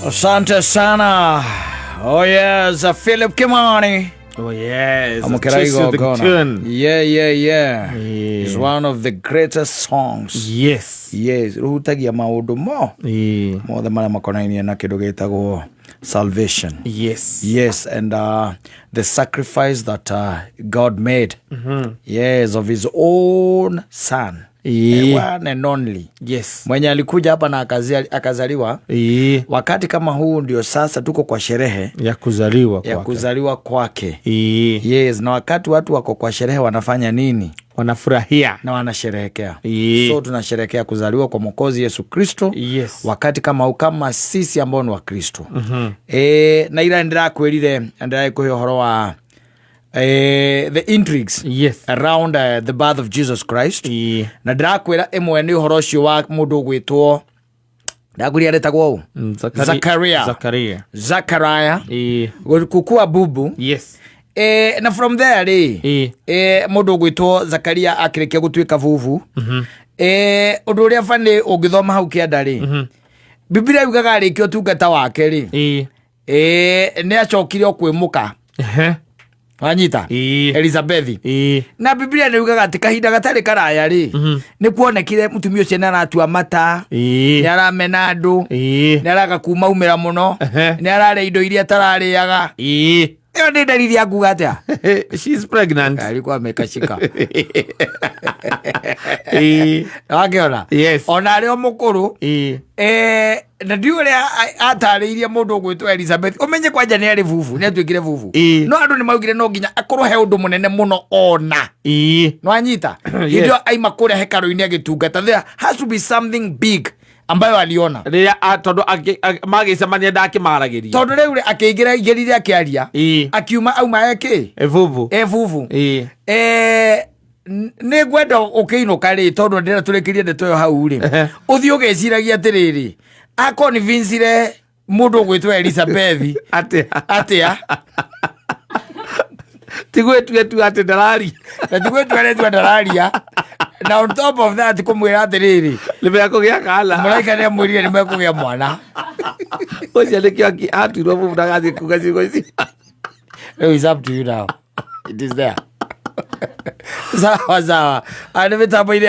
Asante sana. Oh yes, Philip Kimani. Oh yes, yeah. It's one of the greatest songs. Yes. Ruhutagia maundu mo. Mothe maria makonainie na kindu gitagwo salvation. Yes, and the sacrifice that God made. Yes, of his own son. One and only. Yes. Mwenye alikuja hapa na akazaliwa. Wakati kama huu ndio sasa tuko kwa sherehe ya kuzaliwa kwake. Yes, na wakati watu wako kwa sherehe wanafanya nini? Wanafurahia na wanasherehekea. So tunasherehekea kuzaliwa kwa Mwokozi Yesu Kristo. Yes. Wakati kama kama sisi ambao ni wa Kristo. Na ila ndirakwirire ndiraikuhe horo wa the intrigues around the birth of Jesus Christ. Na ndirakwira imwe ni horo cio wa mundu gwitwo ndaguria retagwo Zachariah kukua bubu. Yes. Na from there mundu gwitwo Zakaria akirikia gutwika vuvu. Undu uria fani ungithoma hau kianda Biblia yugaga arikio tungata wake ni acokire kwimuka. Wanyita Elizabeth. Na Biblia ni yugaga ati kahinda gatari karaya ni kuonekire mutumia ucio na aratua mata, ni aramena andu, ni araga kuma umira muno, ni arare indo iria tarariaga. Yo ni dalili ya kugatea. She's pregnant. Alikuwa amekashika. Wakiona? Yes. Ona leo mukuru. Na ndio ile atariirie mundu gwitwa Elizabeth. Umenye kwanja ni ari vuvu, ni atwikire vuvu. No andu ni maugire no nginya akorwo he undu munene muno ona. No anyita. Ndio aima kure hekaru-ini agitungata. There has to be something big ambayo aliona. Ria tondu magicemania ndakimaragiria. Tondu riu akiingira igerire akiaria. Akiuma auma eki. Vuvu. Ni gwenda ukiinuka tondu ndira turekirie ndeto yo hau uthi ugeciragia atiriri akonvincire mundu gwitwa Elizabeth atia tigwetu ati ndararia na tigwetu ndararia na on top of that kumwira atiriri nimekugia kala muraika ni mwirire nimekugia mwana ucio nikio atirwo vuvu ndagathi kugacigo ici. It's up to you now. It is there. Sawa. Ani mitambo ile